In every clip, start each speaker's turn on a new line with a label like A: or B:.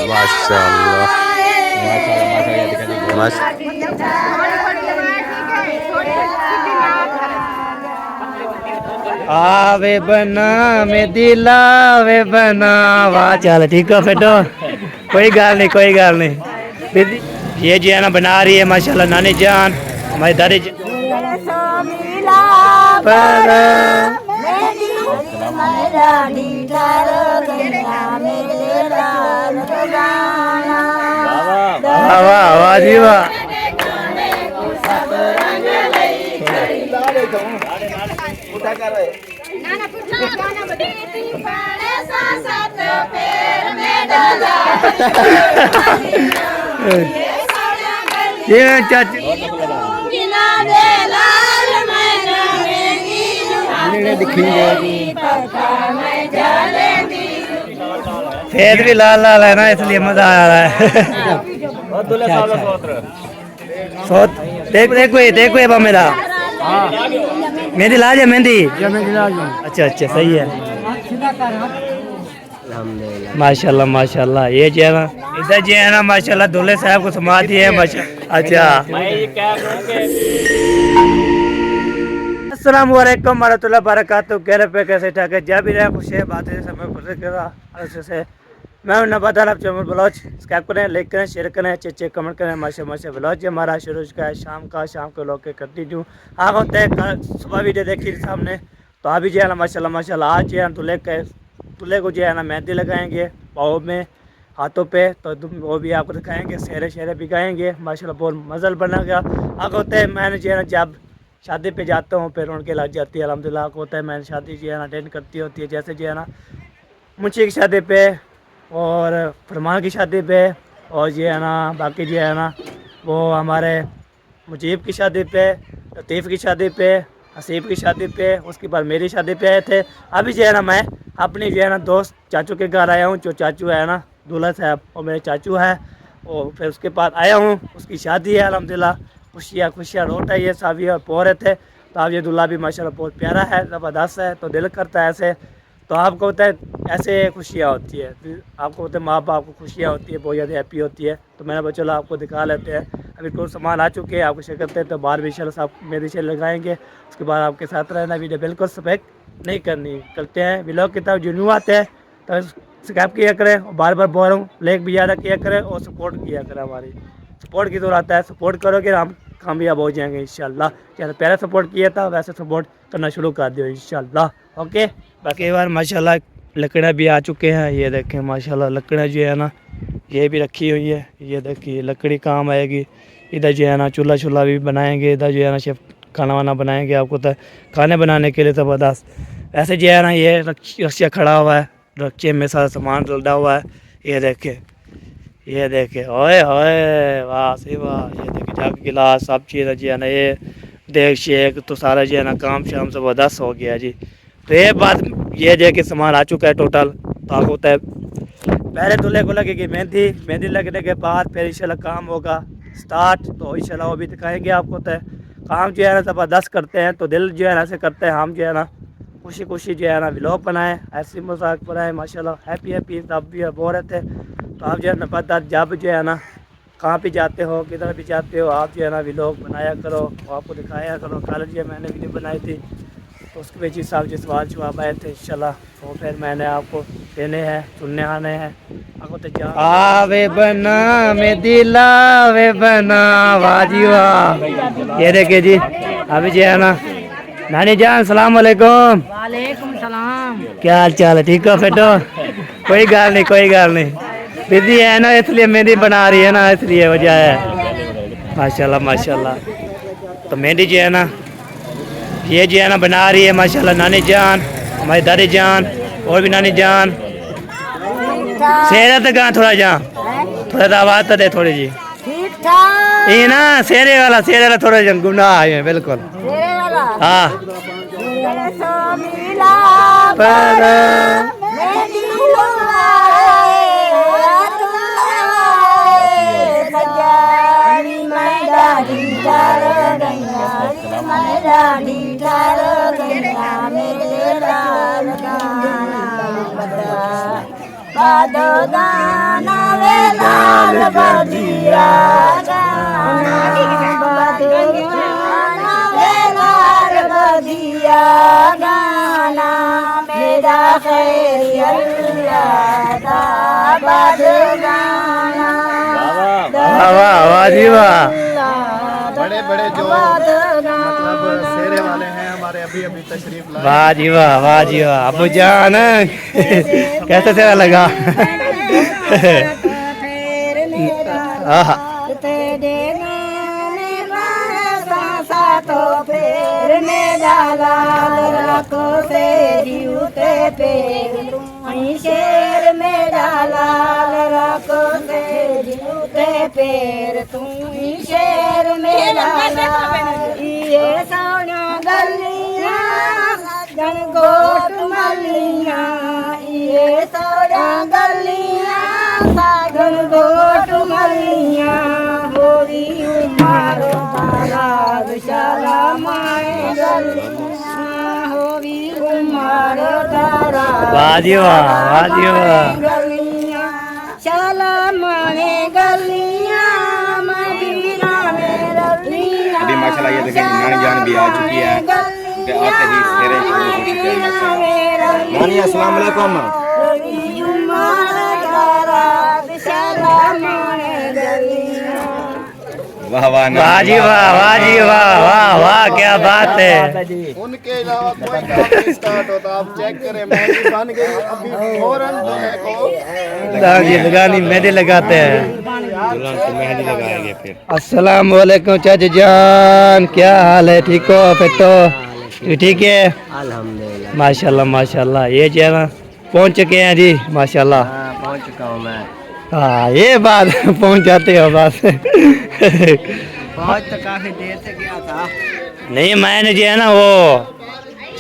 A: माशाल्लाह आवे बना में दिलावे बना। वाह चल ठीक है फेटो, कोई गाल नहीं। ये जो है ना बना रही है माशाल्लाह नानी जान, हमारी दादी जान। वाह जी वाह। ये चाची फेद भी लाल लाल है ना, इसलिए मजा आ रहा है। देखो ये मेरा मेहंदी लाज है, मेहंदी अच्छा सही है। माशाल्लाह ये जो है ना इधर जो है ना माशाल्लाह दूल्हे साहब को समाधि है माशाल्लाह। अच्छा अस्सलाम वालेकुम warahmatullahi wabarakatuh। कह रहे पे कैसे ठाक है जब भी रहे खुश है बात है समय खुश से मैं नबाद आप चमल ब्लॉज सब्सक्राइब करें, लाइक करें, शेयर करें, अच्छे कमेंट करें। माशा ब्लॉज हमारा शुरू का है शाम के लोग के कंटिन्यू आग होते हैं। कल सुबह वीडियो देखी सामने, तो अभी जो है ना माशाल्लाह आज जो है दूल्हे को जो है ना मेहंदी लगाएंगे पाँव में हाथों पे, तो वो भी आपको दिखाएंगे। शहरे भी गाएंगे माशाल्लाह, बहुत मज़ल बना गया। आग होते हैं मैंने जो है ना जब शादी पे जाता हूँ फिर उनके लग जाती है अल्हम्दुलिल्लाह। होता है मैंने शादी जो है ना अटेंड करती होती है, जैसे जो है ना मुंशी की शादी पे और फरमान की शादी पे, और जो है ना बाकी जो है ना वो हमारे मुजीब की शादी पे, लतीफ़ की शादी पे, हसीब की शादी पे, उसके बाद मेरी शादी पे आए थे। अभी जो है ना मैं अपनी जो है ना दोस्त चाचू के घर आया हूँ, जो चाचू है ना दूल्हा साहब और मेरे चाचू है, और फिर उसके बाद आया हूँ, उसकी शादी है अल्हम्दुलिल्लाह। खुशियाँ रोट है ये सावी और पो रहे थे। तो अब ये दूल्हा भी माशाल्लाह बहुत प्यारा है, ज़बरदस्त है, तो दिल करता है ऐसे। तो आपको होता है ऐसे खुशियाँ होती है, आपको होता है माँ बाप को खुशियाँ होती है, बहुत ज़्यादा हैप्पी होती है। तो मैंने बोला चलो आपको दिखा लेते हैं। अभी कुछ सामान आ चुके हैं, आपको शेयर करते हैं। तो बाहर भी इंशाल्लाह आप मेरी शेयर लगाएंगे, उसके बाद आपके साथ रहना। वीडियो बिल्कुल स्पेक नहीं करनी, करते हैं व्लॉग की तरफ जो न्यू आते हैं तो सब्सक्राइब किया करें, और बार बार बोल रहा हूँ लाइक भी ज़्यादा किया करें और सपोर्ट किया करें। हमारी सपोर्ट की ज़रूरत है, सपोर्ट करोगे हम कामयाब हो जाएंगे इंशाल्लाह। जैसे पहले सपोर्ट किया था वैसे सपोर्ट करना शुरू कर दियो इंशाल्लाह। ओके बाकी बार माशाल्लाह लकड़ियाँ भी आ चुके हैं। ये देखें माशाल्लाह लकड़ियाँ जो है ना ये भी रखी हुई है। ये देखिए लकड़ी काम आएगी। इधर जो है ना चूल्हा भी बनाएंगे। इधर जो है ना शेफ खाना वाना बनाएंगे। आपको तो खाने बनाने के लिए ज़बरदस्त। ऐसे जो है ना ये रक्शा खड़ा हुआ है, रक्शे में सारा सामान डला हुआ है। ये देखे ओए ओए वाह सी वाह। ये देखे जग गिलास सब चीज़ जो है ना ये देख शेक तो सारा जो है ना काम शाम ज़बरदस्त हो गया जी। तो ये बात ये देखे सामान आ चुका है टोटल। तो आपको होता है पहले दूल्हे को लगेगी मेहंदी लगने के बाद फिर इंशाल्लाह काम होगा स्टार्ट। तो इंशाल्लाह वो भी दिखाएंगे आपको। तो काम जो है ना ज़बरदस्त करते हैं, तो दिल जो है ना ऐसे करते हैं हम जो है ना खुशी जो है ना व्लॉग बनाए, ऐसी मजाक बनाए माशाल्लाह। हैप्पी सब भी बोल रहे थे। तो आप जो है ना पता जब जो है ना कहाँ पे जाते हो किधर भी जाते हो आप जो है ना व्लॉग बनाया करो, आपको दिखाया करो। कल जो मैंने वीडियो बनाई थी तो उसके पीछे साहब जो सवाल जवाब आए थे इंशाल्लाह, तो फिर मैंने आपको देने हैं सुनने आने हैं। आपको तो आवे बना में दिलावे बना। वाह जी वाह। ये देखिए जी अभी जो है ना नानी जान सलाम वालेकुम।
B: वालेकुम सलाम।
A: क्या हाल चाल है, ठीक हो बेटो? कोई गाल नहीं बिजी है ना इसलिए मेहंदी बना रही है ना, इसलिए वजह है। माशाल्लाह तो मेहंदी जो है ना ये जो है ना बना रही है माशाल्लाह नानी जान, हमारी दादी जान और भी नानी जान। शेरा तो गा थोड़ा सा आवाज़ तो दे थोड़ी जी। ये ना शेरे वाला थोड़ा सा गुमनाह है बिल्कुल। हाँ
B: बादो गाना वे लाल बदिया गाना बादो गाना वे लाल बदिया गाना मेरा खैर अल्लाह दा बादो गाना
A: वाह वाह वाह जी वाह।
C: बड़े बड़े जो मतलब शेरे वाले हैं हमारे अभी अभी तशरीफ लाए।
A: वाह जी वाह वाह जी वाह। अबू जान कैसा तेरा लगा? आहा।
B: तो फेर में डाला रखो से जीवते पेर वहीं शेर में डाला रखो से जीवते पेर तुम ही शेर में डाला ये सोना गलियां गनगोट मलियां ये सोना गलियां गनगोट मलियां होरी उमारो बारात शाला माए गलियां होरी उमारो दारा
A: वाह जी वाह वाह जी वाह।
B: गलियां शाला माए गलियां मदीना में रलियां
D: अभी माशाल्लाह ये देखिए नानी जान भी आ चुकी है कि आते ही शेरे शुरू हो चुके हैं माशाल्लाह। नानी अस्सलाम वालेकुम। वाह वाह
A: वाह जी वाह वाह जी वाह वाह वाह क्या बात है।
C: उनके अलावा कोई काम नहीं स्टार्ट होता। आप चेक करें मेहंदी बन गई अभी फौरन जो है को
A: जी लगानी मेहंदी लगाते हैं।
D: दुल्हन को मेहंदी लगाएंगे फिर।
A: अस्सलाम वालेकुम चाचा जान, क्या हाल है? ठीक हो? फिर तो ठीक है
E: अल्हम्दुलिल्लाह।
A: माशाल्लाह माशाल्लाह। ये जो है ना पहुंच चुके हैं जी माशाल्लाह।
E: पहुंच चुका हूँ मैं।
A: हाँ ये बात पहुंच जाते हो बात।
E: पहुंच तो काफी देर से गया था।
A: नहीं मैंने जो है ना वो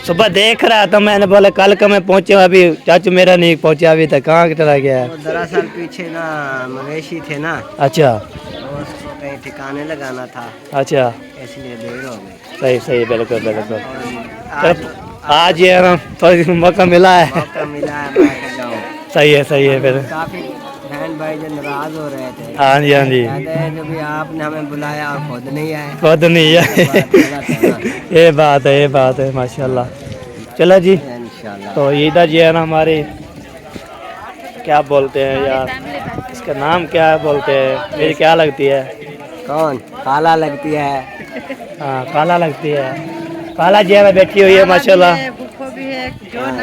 A: सुबह देख रहा था, मैंने बोला कल का मैं पहुंचा, अभी चाचू मेरा नहीं पहुंचा अभी तक। कहाँ की तरह गया है?
E: वो दरअसल पीछे ना मवेशी थे ना,
A: अच्छा
E: तो उसको कहीं ठिकाने लगाना था,
A: अच्छा
E: इसलिए देर हो गई।
A: सही सही बिल्कुल बिल्कुल।
E: आज
A: आज ये है ना थोड़ी मौका मिला है।
E: मौका मिला है मैं तो जाऊँ।
A: सही है फिर।
E: काफी बहन भाई जो नाराज हो रहे थे,
A: हाँ जी हाँ जी।
E: कहते हैं जो भी आपने हमें बुलाया और खुद नहीं आए।
A: खुद नहीं है। ये बात है माशाल्लाह। चलो जी
E: इंशाल्लाह।
A: तो इधर जो है ना हमारी क्या बोलते हैं यार, इसका नाम क्या बोलते हैं? मेरी क्या लगती है?
E: कौन? काला लगती है।
A: हाँ काला लगती है। काला जो है ना बैठी हुई है माशाल्लाह।
E: हाँ,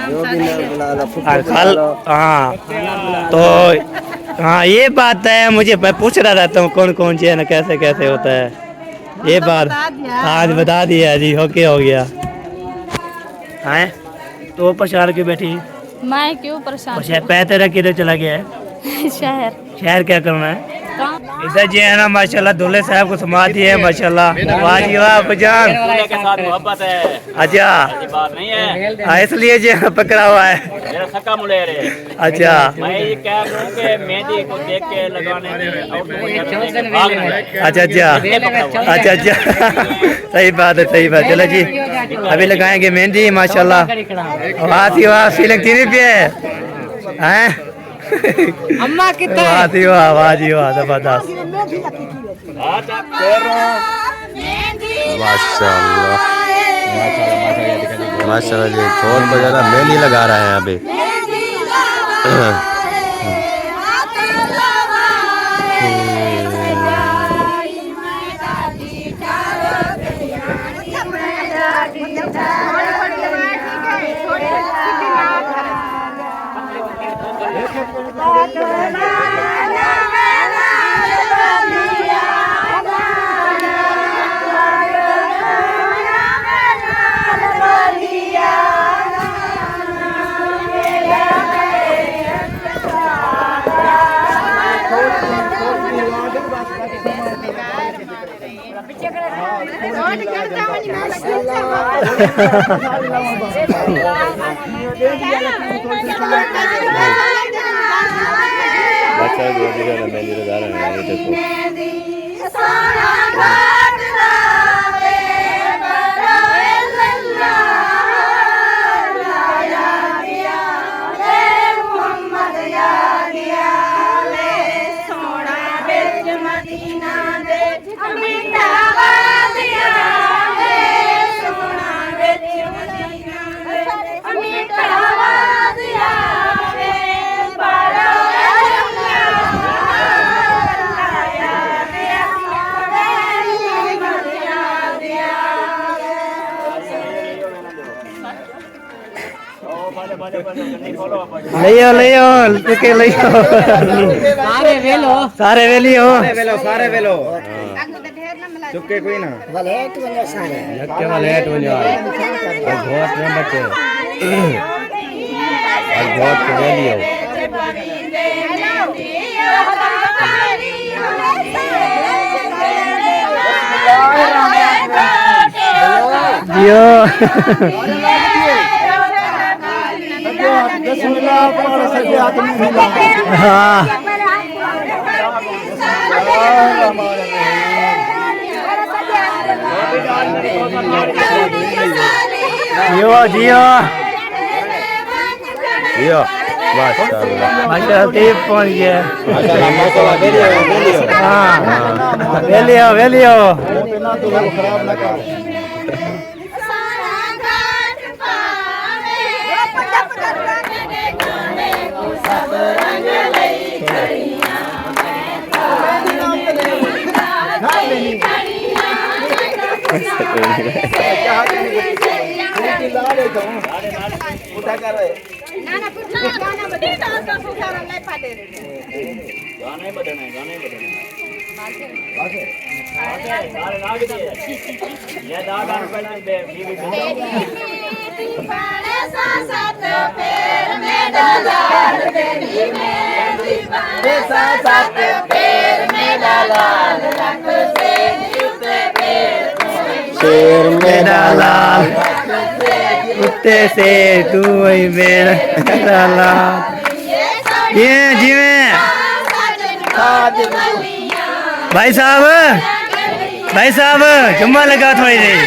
E: जो भी नाम बुला लो, फुफो
A: हाँ
E: बुला
A: काल
E: लो।
A: हाँ तो हाँ ये बात है, मुझे मैं पूछ रहा रहता हूँ कौन कौन सी है ना कैसे कैसे होता है ये बात। आज बता दिया जी, ओके हो गया। हैं तो परेशान क्यों बैठी?
F: मैं क्यों परेशान
A: शहर पैर रख किधर चला गया है?
F: शहर
A: शहर क्या करना है?
F: कहाँ?
A: इधर जी है ना माशाल्लाह दूल्हे साहब को समाधि है माशाल्लाह। वाह जी वाह भजान।
G: के साथ मोहब्बत है,
A: अच्छा
G: ऐसी बात नहीं है।
A: हाँ, इसलिए जी पकड़ा हुआ है।
G: मेरा सक्का मुलेर है।
A: अच्छा
G: मैं ये क्या करूँ कि मेहंदी को देख के लगाने में और तो भाग रहा है।
A: अच्छा सही बात है सही बात। चलो जी अभी लगाएंगे मेहंदी माशाल्लाह। वाह जी वाह फीलिंग थी पे हैं
F: अम्मा कितना
A: वाह जी वाह जबरदस्त।
D: माशाल्लाह माशाल्लाह जी ढोल बजा रहा, मेहंदी लगा रहे हैं अभी। बच्चा जो दिखा रहा मेहंदी लगा रहा है ये देखो।
B: मोहम्मद या
A: लियो लियो के लियो सारे वेलियो
D: सारे वेलो चुके कोई ना
A: लक्के वाले हेट बन जाओ बहुत में बचे बहुत वेलियो जियो हाँ जियो जियो
D: जियो माशाल्लाह
A: माशाल्लाह टीप पहुंच गया
D: माशाल्लाह वेलियो
A: हाँ वेलियो वेलियो
C: खराब ना करो
A: शेर मेरा लाल कुत्ते से तू ही मेरा लाल ये जीवे भाई साहब जुम्मा लगा थोड़ी देर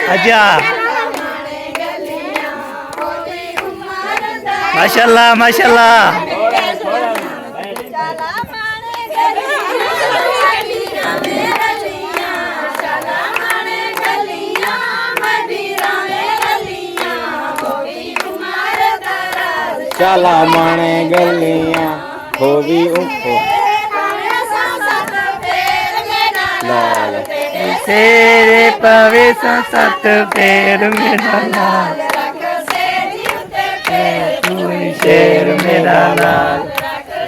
A: अच्छा माशाल्लाह माशाल्लाह
D: चला माने गलियां होवी उठो लाल
A: तेरे पवे सत पैर मेरा लाल तू ही शेर मेरा लाल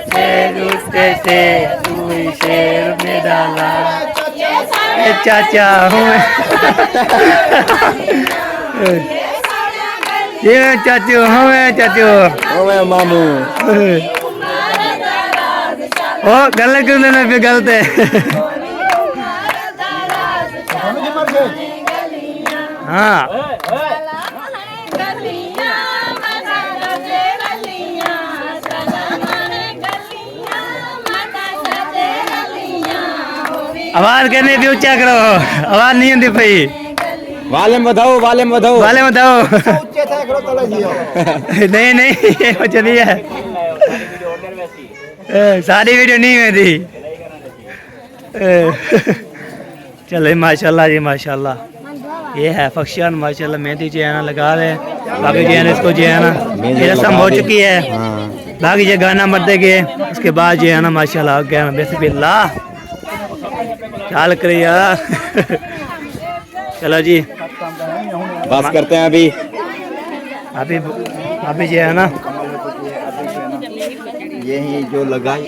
A: शेर उसके से तू ही शेर मेरा लाल ए चाचा हूँ ये चाचू हमें चाचू
D: ओए मामू
A: ओ गलत क्यों लेना फिर गलत है हाँ आवाज करने भी ऊंचा करो आवाज नहीं होती भाई
D: वाले में बताओ
C: ऊंचे थे करो तले जियो
A: नहीं नहीं वो चली है सारी वीडियो नहीं हुई थी चले माशाल्लाह जी माशाल्लाह ये है फंक्शन माशाल्लाह मेहंदी जो है ना लगा रहे हैं बाकी जो है ना इसको जो है ना ये रस्म हो चुकी है बाकी जो गाना मरते गए उसके बाद जो है ना माशाल्लाह गया बिस्मिल्लाह ख्याल करिए चलो जी
D: बस करते हैं अभी
A: अभी जो है ना
D: यही जो लगाई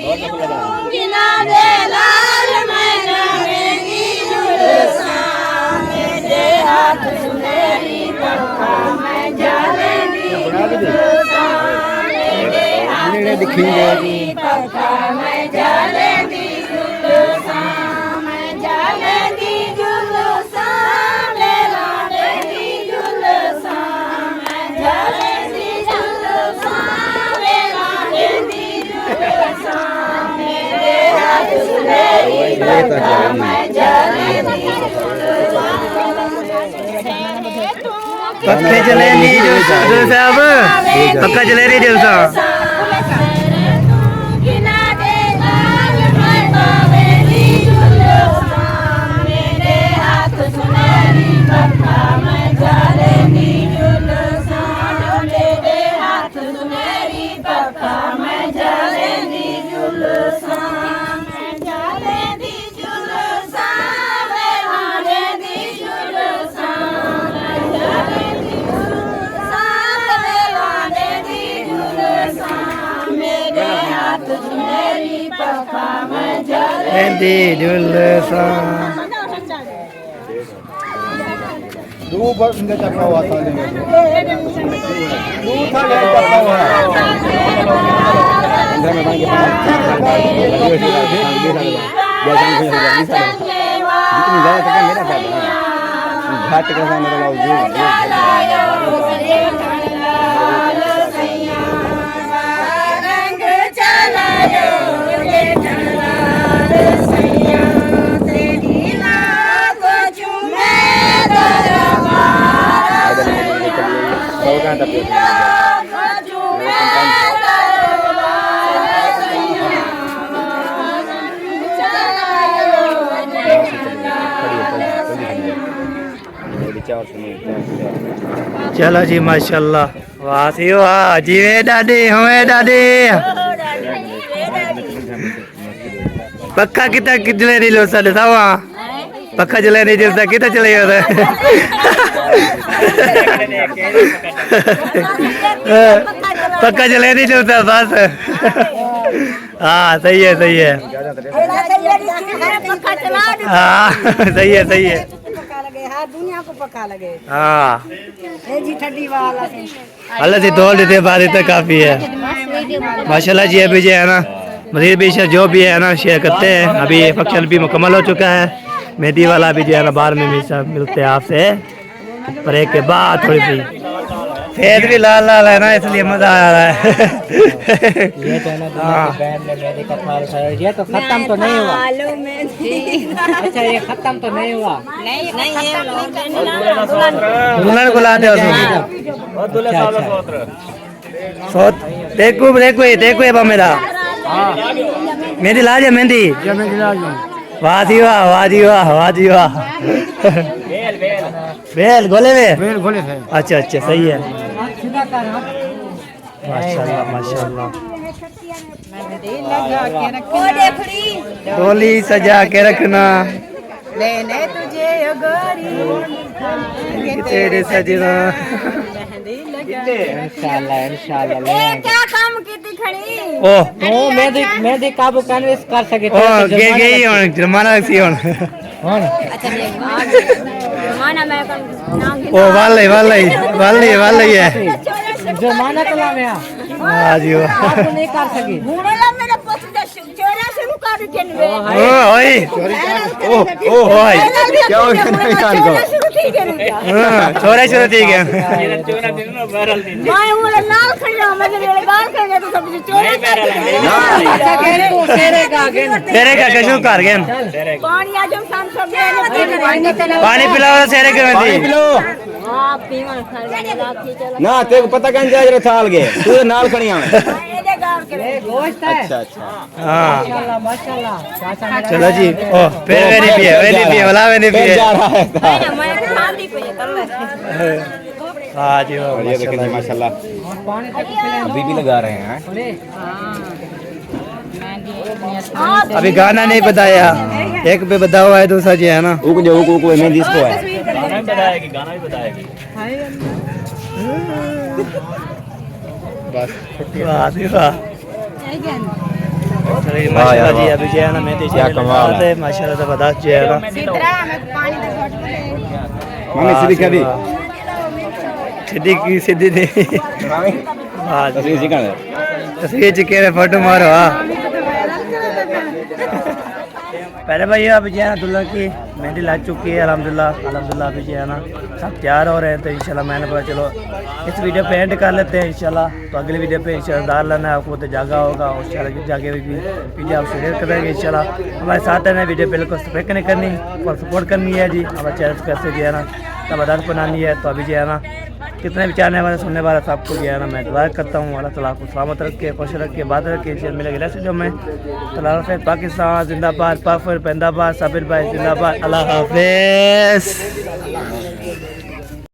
A: पक्के चले नहीं साहब पक्का चले रही जलसा मेहंदी जुलसा
C: दो बस इनका चक्का हुआ था दो था चक्का हुआ घाट का सामने
A: चलो जी माशाल्लाह वाह सी वाह जीवे दादी हमें दादी पक्का कितना कितने नहीं लो साले सावा पक्का चले नहीं जलता कितना चले जाता पक्का चले नहीं चलता बस हाँ सही है हाँ सही है
B: दुनिया को पका लगे
A: हाँ
B: जी ठंडी वाला से
A: अल्लाह से तोड़ देते बाद इतना काफी है माशाल्लाह जी। अभी जो है ना मजीद भी जो भी है ना शेयर करते हैं। अभी फंक्शन भी मुकम्मल हो चुका है। मेहंदी वाला भी जो है ना बाहर में मिलते हैं आपसे ब्रेक के बाद थोड़ी सी। फेस भी लाल लाल है ना इसलिए मजा आ रहा है।
E: ये तो ना बैंड में मेहंदी का थाल है। ये तो खत्म तो नहीं हुआ। अच्छा ये खत्म तो नहीं हुआ।
A: दुल्हन को लाते हो सोत देखो मेरा मेहंदी ला जा मेहंदी वाह जी वाह बेल गोले में अच्छा सही है माशाल्लाह डोली सजा के रखना
B: लेने तुझे
A: तेरे सजना
E: इंशाल्लाह
B: क्या काम की थी खड़ी
A: ओ
E: मेहंदी काबू कन्विंस कर सके
A: ओ गई और जुर्माना सी और
B: अच्छा माना मैं नाम
A: ओ वाले है
E: जुर्माना तो ला में
A: हां जी
E: काबू नहीं कर सकी
B: घूरेला मेरा पुत्र चोरा से रुका के केनवे
A: ओ ओए ओ ओए क्या हो गया इंसान को हां छोरा ठीक है
B: मैं वो लाल खड़ा मैं मेरे गाल खड़ा तो सब चोरा
E: अच्छा कहने को
A: तेरे का कैसे कर गए
B: पानी आज हम शाम सब
A: पानी पिलाओ तेरे के में
D: पानी पिलो
B: हां पीवन खा रात की चलो
D: ना तेरे को पता कहां जाए थाल गए तू नाल खड़िया में
B: ये गाल करे
E: गोश्त है
D: अच्छा
A: हां
E: माशाल्लाह चाचा मेरा
A: चलो जी ओ फिर वेरी पिए वाला वेरी पिए
D: जा रहा है
B: मैं खाली पे तल्ले
A: हां जी
D: और ये देखें जी माशाल्लाह
E: पानी तक
D: अभी भी लगा रहे हैं
A: अभी गाना नहीं बताया एक पे बताओ है दूसरा जी है ना
D: उक मेहंदी इसको है
G: गाना भी बताएगी
A: वाह जी वाह चलिए माशाल्लाह जी अभी जो है ना मेहंदी
D: क्या कमाल है।
A: माशाल्लाह से बता जो है ना
D: मम्मी सीधी कभी
A: सीधी नहीं हाँ
D: तस्वीर सिखा दे
A: तस्वीर चिके फोटो मारो हाँ पहले भाई अभी जो है ना दुल्हन की मेहंदी लग चुकी है अल्हम्दुलिल्लाह अभी जो है ना सब तैयार हो रहे हैं। तो इंशाल्लाह मैंने बोला चलो इस वीडियो पे एंड कर लेते हैं इंशाल्लाह। तो अगली वीडियो पे इंशाल्लाह डाल लेना है आपको तो जागा होगा और इंशाल्लाह जाके भी वीडियो आप शेयर करेंगे इंशाल्लाह। हमारे साथ है ना वीडियो बिल्कुल सब्सक्राइब नहीं करनी और सपोर्ट करनी है जी हमारे चैनल कैसे जो है ना तबादत बनानी है। तो अभी जो है ना कितने भी चाहने वाले सुनने वाले सबको जो है ना मैं दुआ करता हूँ अल्लाह ताला आपको सलामत रखे खुश रखे बात रखे इंशाल्लाह मिलेगा नेक्स्ट वीडियो में। तो पाकिस्तान जिंदाबाद पाफर पैंदाबाद साबिर भाई जिंदाबाद अल्लाह हाफिज़।